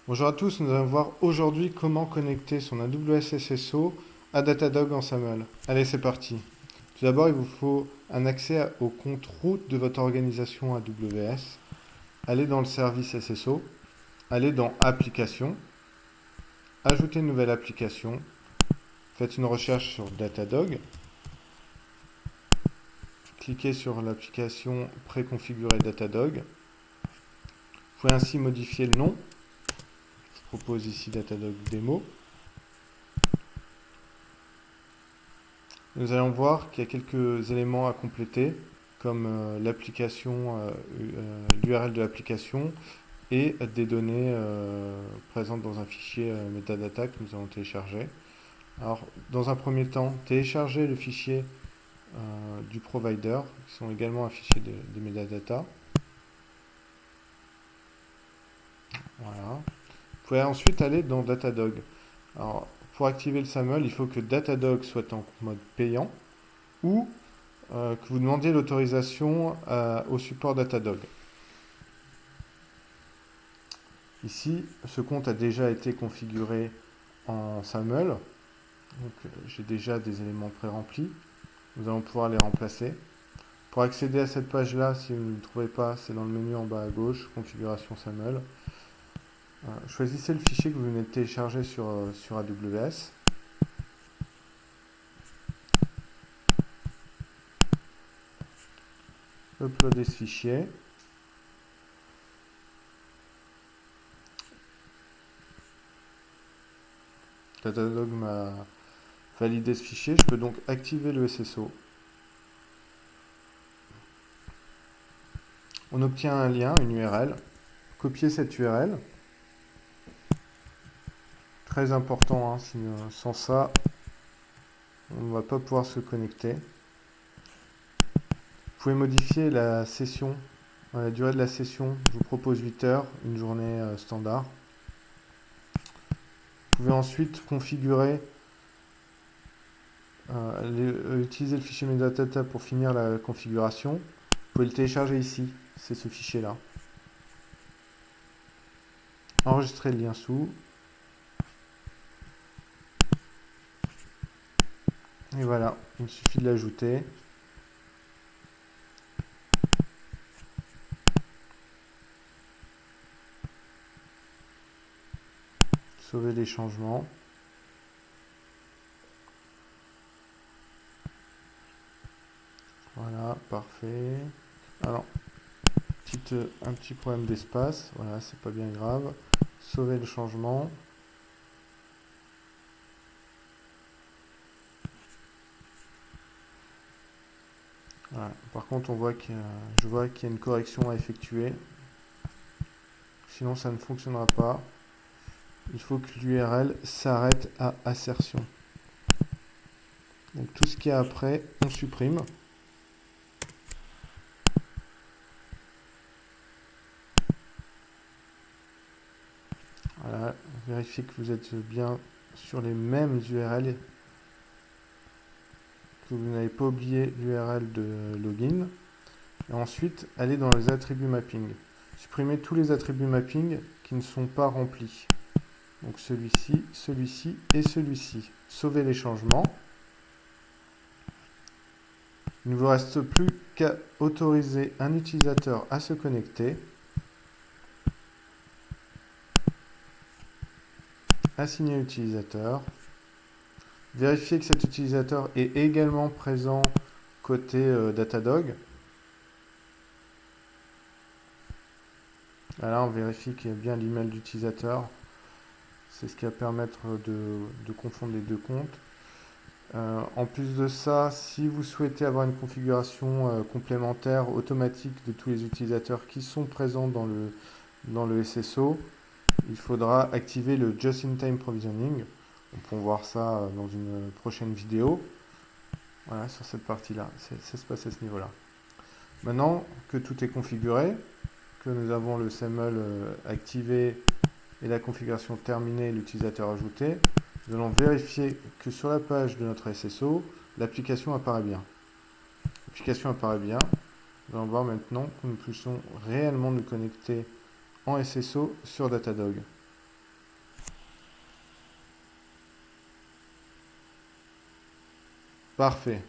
Bonjour à tous, nous allons voir aujourd'hui comment connecter son AWS SSO à Datadog en SAML. Allez, c'est parti. Tout d'abord, il vous faut un accès au compte root de votre organisation AWS. Allez dans le service SSO, allez dans Applications, ajoutez une nouvelle application, faites une recherche sur Datadog, cliquez sur l'application préconfigurée Datadog. Vous pouvez ainsi modifier le nom. Je propose ici Datadog Demo. Nous allons voir qu'il y a quelques éléments à compléter, comme l'URL de l'application et des données présentes dans un fichier metadata que nous allons télécharger. Alors, dans un premier temps, téléchargez le fichier du provider, qui sont également un fichier de metadata. Voilà. Vous pouvez ensuite aller dans Datadog. Alors, pour activer le SAML, il faut que Datadog soit en mode payant ou que vous demandiez l'autorisation au support Datadog. Ici, ce compte a déjà été configuré en SAML, donc j'ai déjà des éléments pré-remplis. Nous allons pouvoir les remplacer. Pour accéder à cette page-là, si vous ne le trouvez pas, c'est dans le menu en bas à gauche, configuration SAML. Choisissez le fichier que vous venez de télécharger sur AWS. Uploadez ce fichier. Datadog m'a validé ce fichier. Je peux donc activer le SSO. On obtient un lien, une URL. Copiez cette URL. Très important, hein, sans ça, on ne va pas pouvoir se connecter. Vous pouvez modifier la session, la durée de la session. Je vous propose 8 heures, une journée standard. Vous pouvez ensuite configurer, utiliser le fichier metadata pour finir la configuration. Vous pouvez le télécharger ici, c'est ce fichier-là. Enregistrer le lien sous. Et voilà, il suffit de l'ajouter. Sauver les changements. Voilà, parfait. Alors, un petit problème d'espace. Voilà, c'est pas bien grave. Sauver le changement. Voilà. Par contre, je vois qu'il y a une correction à effectuer. Sinon, ça ne fonctionnera pas. Il faut que l'URL s'arrête à assertion. Donc tout ce qui est après, on supprime. Voilà, vérifiez que vous êtes bien sur les mêmes URL, que vous n'avez pas oublié l'URL de login. Et ensuite, allez dans les attributs mapping. Supprimez tous les attributs mapping qui ne sont pas remplis. Donc celui-ci, celui-ci et celui-ci. Sauvez les changements. Il ne vous reste plus qu'à autoriser un utilisateur à se connecter. Assigner utilisateur. Vérifiez que cet utilisateur est également présent côté Datadog. Là, on vérifie qu'il y a bien l'email d'utilisateur. C'est ce qui va permettre de confondre les deux comptes. En plus de ça, si vous souhaitez avoir une configuration complémentaire automatique de tous les utilisateurs qui sont présents dans le SSO, il faudra activer le Just-in-Time Provisioning. On peut voir ça dans une prochaine vidéo. Voilà, sur cette partie-là. Ça se passe à ce niveau-là. Maintenant que tout est configuré, que nous avons le SAML activé et la configuration terminée et l'utilisateur ajouté, nous allons vérifier que sur la page de notre SSO, l'application apparaît bien. L'application apparaît bien. Nous allons voir maintenant que nous puissions réellement nous connecter en SSO sur Datadog. Parfait.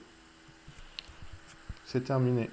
C'est terminé.